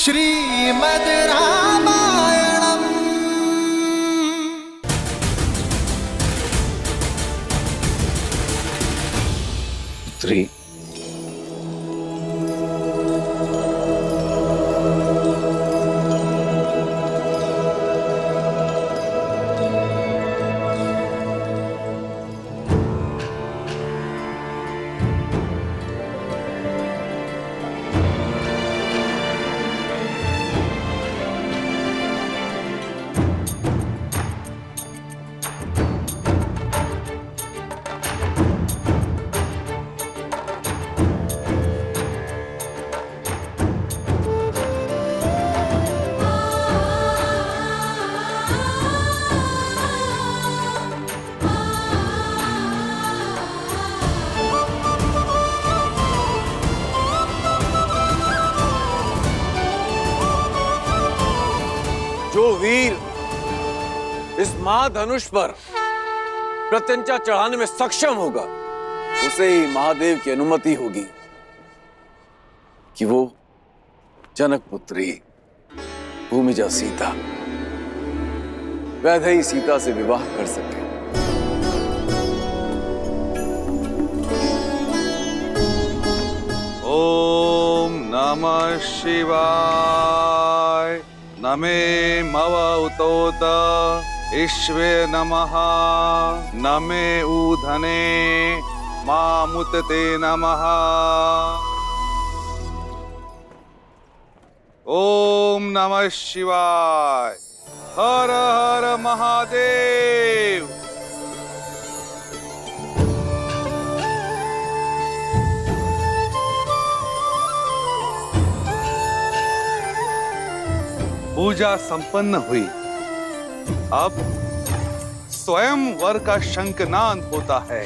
श्रीमद् रामायणम्। पुत्री, जो वीर इस महाधनुष पर प्रत्यंचा चढ़ाने में सक्षम होगा, उसे ही महादेव की अनुमति होगी कि वो जनक पुत्री भूमिजा सीता, वैदेही सीता से विवाह कर सके। ओम नमः शिवाय। नमे मव उतोत ईश्वे नमः। नमे ऊधने मामुतते नमः। ओम नमः शिवाय। हर हर महादेव। पूजा संपन्न हुई। अब स्वयं वर का शंखनाद होता है।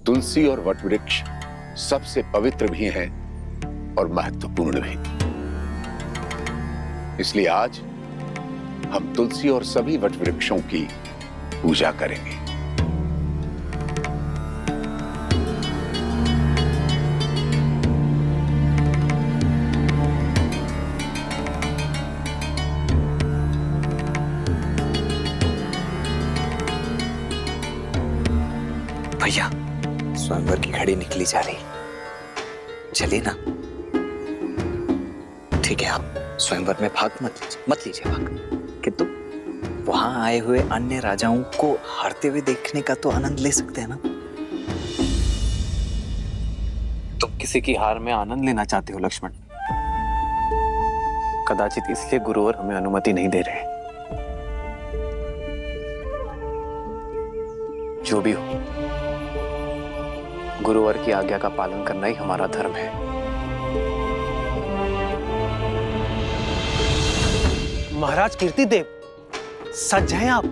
तुलसी और वटवृक्ष सबसे पवित्र भी हैं और महत्वपूर्ण भी। इसलिए आज हम तुलसी और सभी वटवृक्षों की पूजा करेंगे। भैया, स्वयंवर की घड़ी निकली जा रही, चलिए ना। ठीक है, आप स्वयंवर में भाग मत लीजिए भाग, किंतु वहां आए हुए अन्य राजाओं को हारते हुए देखने का तो आनंद ले सकते हैं ना। तुम किसी की हार में आनंद लेना चाहते हो लक्ष्मण। कदाचित इसलिए गुरुवर हमें अनुमति नहीं दे रहे। जो भी हो, गुरुवर की आज्ञा का पालन करना ही हमारा धर्म है। महाराज कीर्तिदेव, सच हैं आप?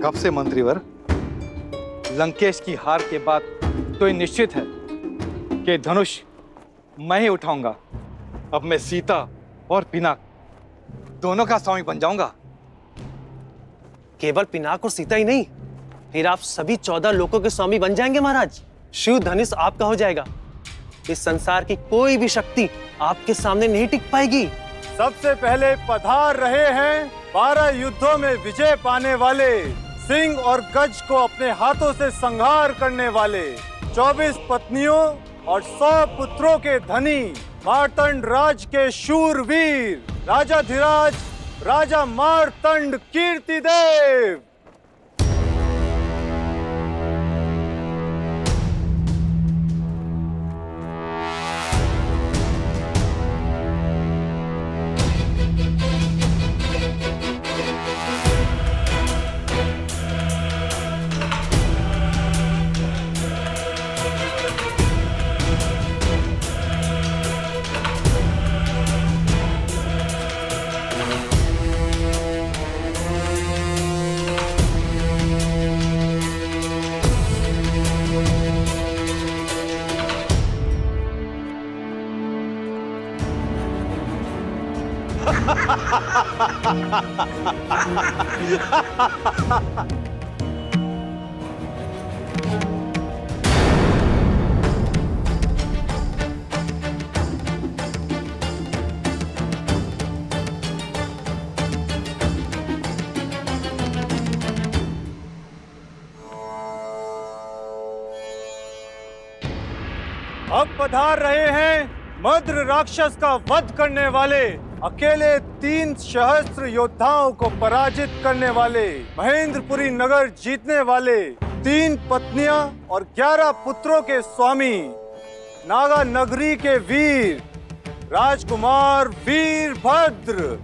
कब से मंत्रीवर? लंकेश की हार के बाद तो ये निश्चित है कि धनुष मैं ही उठाऊंगा। अब मैं सीता और पिनाक दोनों का स्वामी बन जाऊंगा। केवल पिनाक और सीता ही नहीं, फिर आप सभी 14 लोकों के स्वामी बन जाएंगे महाराज। शिव धनुष आपका हो जाएगा। इस संसार की कोई भी शक्ति आपके सामने नहीं टिक पाएगी। सबसे पहले पधार रहे हैं 12 युद्धों में विजय पाने वाले, सिंह और गज को अपने हाथों से संहार करने वाले, 24 पत्नियों और 100 पुत्रों के धनी, मार्तंड राज के शूरवीर, राजाधिराज राजा मार्तंड कीर्तिदेव। अब पधार रहे हैं मद्र राक्षस का वध करने वाले, अकेले 3 सहस्त्र योद्धाओं को पराजित करने वाले, महेंद्रपुरी नगर जीतने वाले, 3 पत्नियां और 11 पुत्रों के स्वामी, नागा नगरी के वीर राजकुमार वीरभद्र।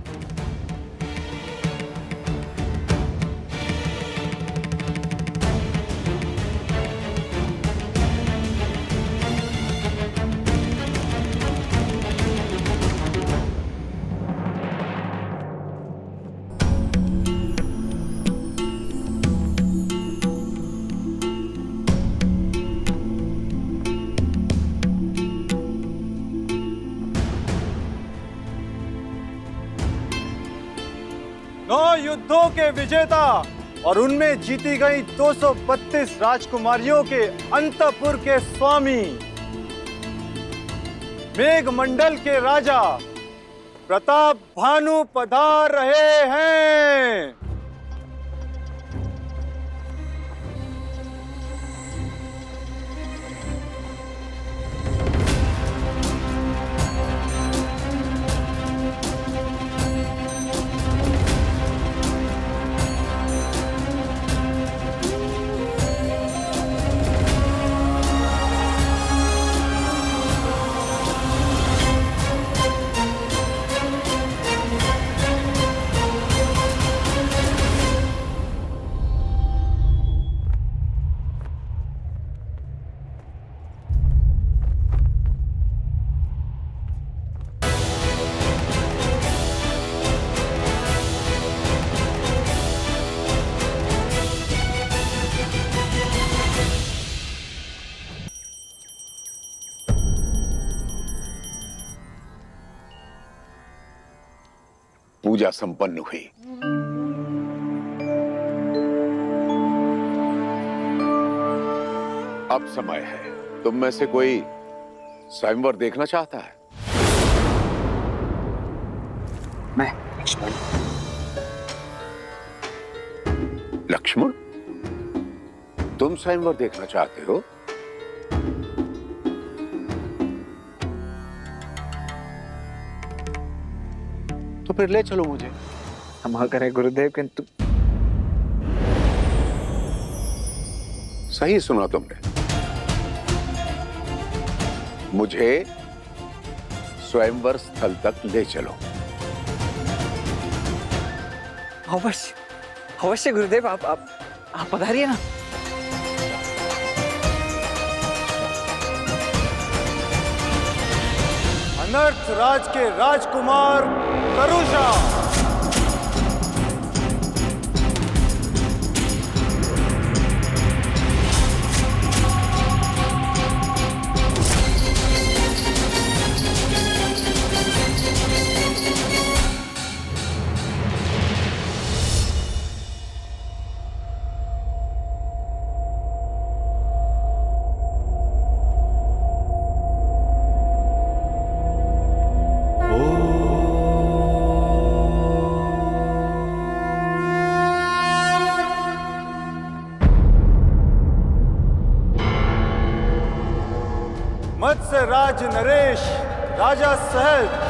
युद्धों के विजेता और उनमें जीती गई 232 राजकुमारियों के अंतपुर के स्वामी, मेघमंडल के राजा प्रताप भानु पधार रहे हैं। पूजा संपन्न हुई। अब समय है, तुम में से कोई स्वयंवर देखना चाहता है? मैं लक्ष्मण। लक्ष्मण, तुम स्वयंवर देखना चाहते हो? तो फिर ले चलो मुझे। क्षमा करें गुरुदेव, किंतु सही सुना तुमने, मुझे स्वयंवर स्थल तक ले चलो। अवश्य अवश्य गुरुदेव, आप पधारिए ना। अनर्थ राज के राजकुमार करुषा, मत्स्य राज नरेश, राजा सहज,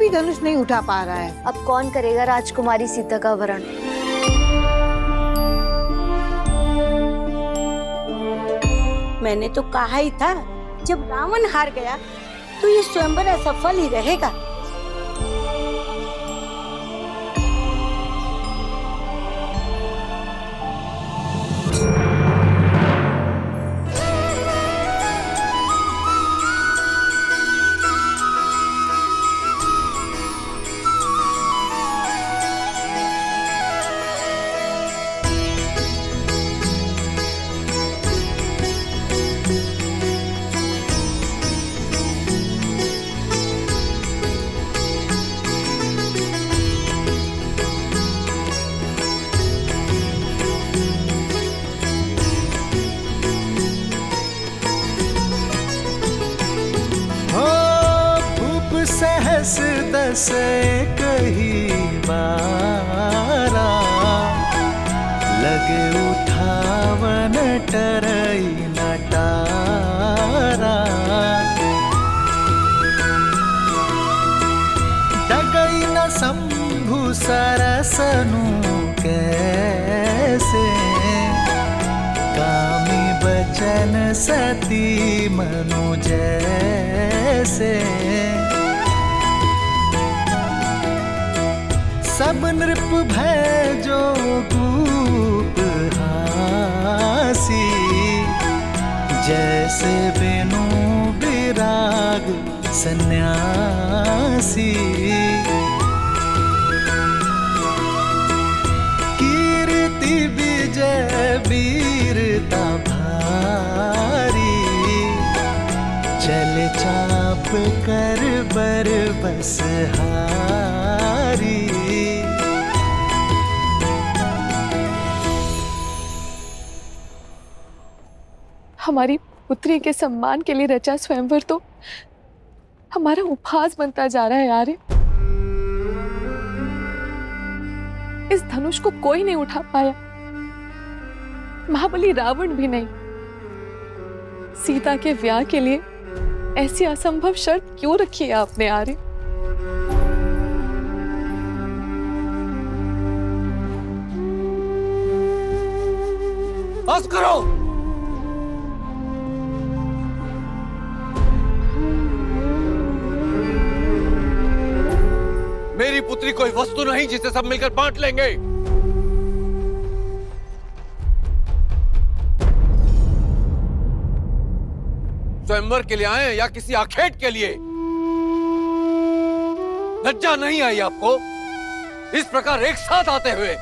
भी धनुष नहीं उठा पा रहा है। अब कौन करेगा राजकुमारी सीता का वरण? मैंने तो कहा ही था, जब रावण हार गया तो ये स्वयंवर असफल ही रहेगा। सहस दस कही बारा, लगे उठावन टरई नटारा। डगई न शंभु सरसनु कैसे, कामी बचन सती मनु जैसे। सब नृप भय जो गोप हासी, जैसे बेनु विराग सन्यासी। कीर्ति विजय वीरता भारी, चल चाप कर बर बस हारी। हमारी पुत्री के सम्मान के लिए रचा स्वयंवर तो हमारा उपहास बनता जा रहा है यार। इस धनुष को कोई नहीं उठा पाया, महाबली रावण भी नहीं। सीता के विवाह के लिए ऐसी असंभव शर्त क्यों रखी है आपने आर्य? बस करो। मेरी पुत्री कोई वस्तु नहीं जिसे सब मिलकर बांट लेंगे। स्वयंवर के लिए आए या किसी आखेट के लिए? लज्जा नहीं आई आपको इस प्रकार एक साथ आते हुए?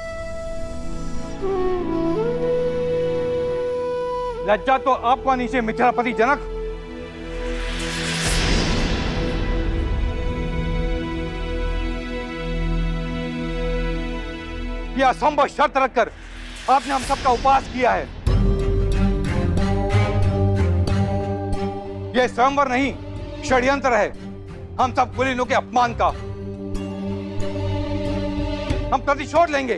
लज्जा तो आपको आनी चाहिए मिथिलापति जनक। यह असंभव शर्त रखकर आपने हम सबका उपवास किया है। यह स्वयंवर नहीं, षड्यंत्र है हम सब कुलीनों के अपमान का। हम प्रतिशोध लेंगे।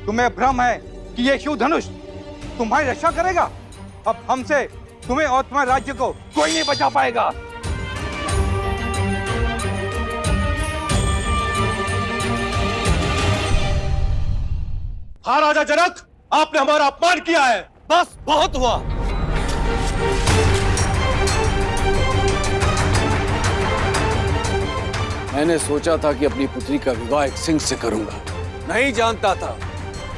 तुम्हें भ्रम है कि यह शिव धनुष तुम्हारी रक्षा करेगा। अब हमसे तुम्हें और तुम्हारे राज्य को कोई नहीं बचा पाएगा। हाँ राजा जनक, आपने हमारा अपमान किया है। बस बहुत हुआ। मैंने सोचा था कि अपनी पुत्री का विवाह एक सिंह से करूंगा, नहीं जानता था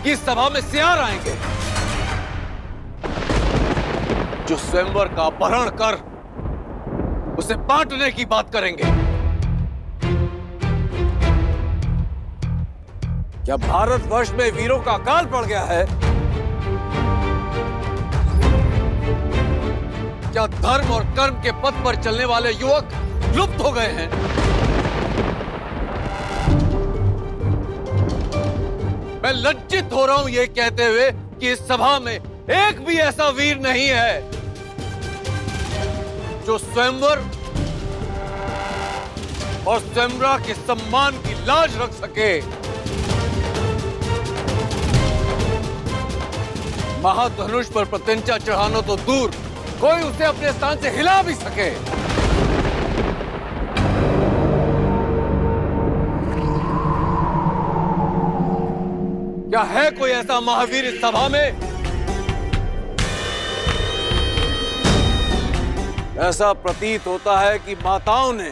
कि इस सभा में सियार आएंगे जो स्वयंवर का अपहरण कर उसे बांटने की बात करेंगे। क्या भारतवर्ष में वीरों का अकाल पड़ गया है? क्या धर्म और कर्म के पथ पर चलने वाले युवक लुप्त हो गए हैं? मैं लज्जित हो रहा हूं यह कहते हुए कि इस सभा में एक भी ऐसा वीर नहीं है जो स्वयंवर और स्वयंवरा के सम्मान की लाज रख सके। महाधनुष पर प्रत्यंचा चढ़ाना तो दूर, कोई उसे अपने स्थान से हिला भी सके। क्या है कोई ऐसा महावीर इस सभा में? ऐसा प्रतीत होता है कि माताओं ने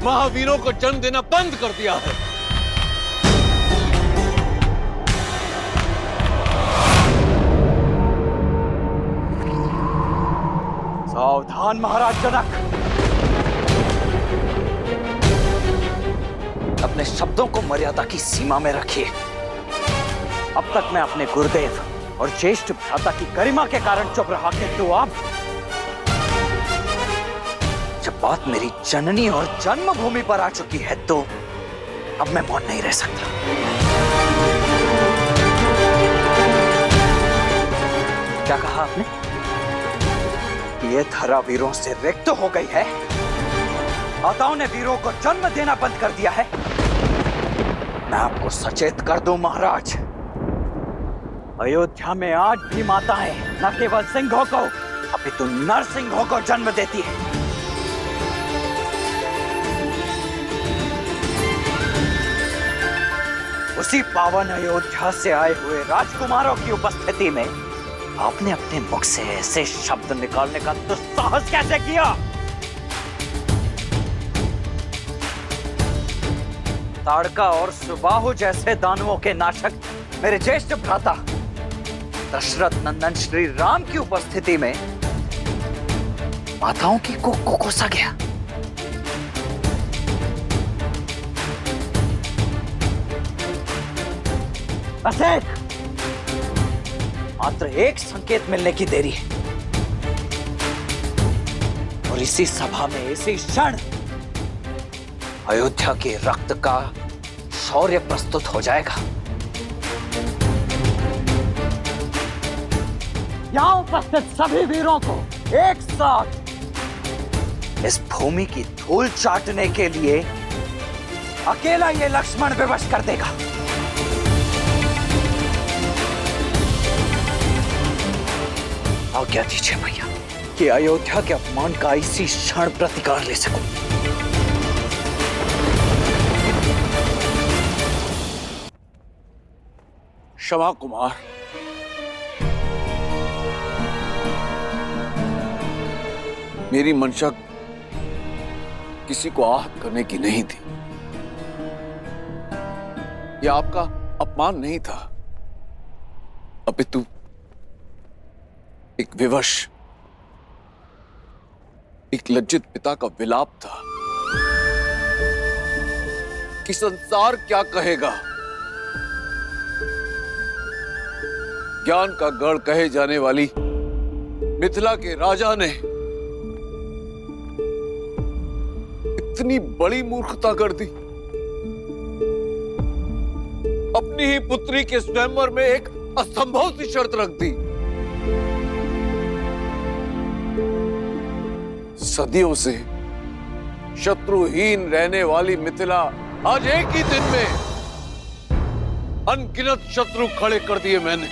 महावीरों को जन्म देना बंद कर दिया है। सावधान महाराज जनक, अपने शब्दों को मर्यादा की सीमा में रखिए। अब तक मैं अपने गुरुदेव और ज्येष्ठ भ्राता की गरिमा के कारण चुप रहा, किंतु अब जब बात मेरी जननी और जन्मभूमि पर आ चुकी है तो अब मैं मौन नहीं रह सकता। क्या कहा आपने? ये धरा वीरों से रिक्त हो गई है? माताओं ने वीरों को जन्म देना बंद कर दिया है? मैं आपको सचेत कर दूं महाराज, अयोध्या में आज भी माताएं न केवल सिंहों को अपितु नरसिंहों को जन्म देती है। उसी पावन अयोध्या से आए हुए राजकुमारों की उपस्थिति में आपने अपने मुख से ऐसे शब्द निकालने का दुस्साहस कैसे किया? ताड़का और सुबाहु जैसे दानवों के नाशक मेरे ज्येष्ठ भ्राता दशरथ नंदन श्री राम की उपस्थिति में माताओं की को कोसा गया। बस मात्र एक संकेत मिलने की देरी है और इसी सभा में इसी क्षण अयोध्या के रक्त का शौर्य प्रस्तुत हो जाएगा। यहां उपस्थित सभी वीरों को एक साथ इस भूमि की धूल चाटने के लिए अकेला ये लक्ष्मण विवश कर देगा। आज्ञा दीजिए भैया कि अयोध्या के अपमान का इसी क्षण प्रतिकार ले सकूं। क्षमा कुमार, मेरी मंशा किसी को आहत करने की नहीं थी। यह आपका अपमान नहीं था, अपितु एक विवश, एक लज्जित पिता का विलाप था कि संसार क्या कहेगा। ज्ञान का गढ़ कहे जाने वाली मिथिला के राजा ने इतनी बड़ी मूर्खता कर दी। अपनी ही पुत्री के स्वयंवर में एक असंभव सी शर्त रख दी। सदियों से शत्रुहीन रहने वाली मिथिला आज एक ही दिन में अनगिनत शत्रु खड़े कर दिए मैंने।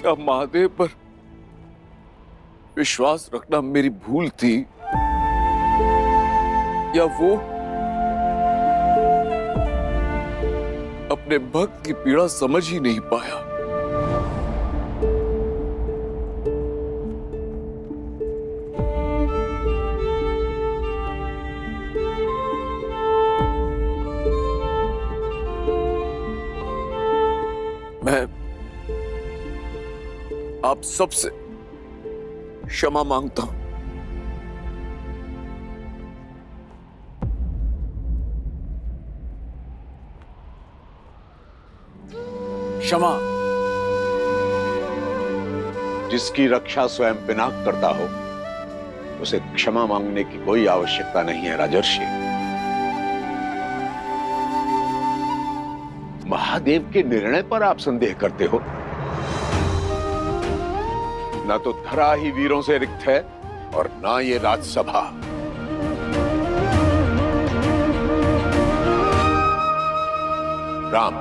क्या महादेव पर विश्वास रखना मेरी भूल थी, या वो अपने भक्त की पीड़ा समझ ही नहीं पाया? मैं आप सबसे क्षमा मांगता हूं। क्षमा। जिसकी रक्षा स्वयं पिनाक करता हो उसे क्षमा मांगने की कोई आवश्यकता नहीं है राजर्षि। महादेव के निर्णय पर आप संदेह करते हो। ना तो धरा ही वीरों से रिक्त है और ना ये राजसभा। राम,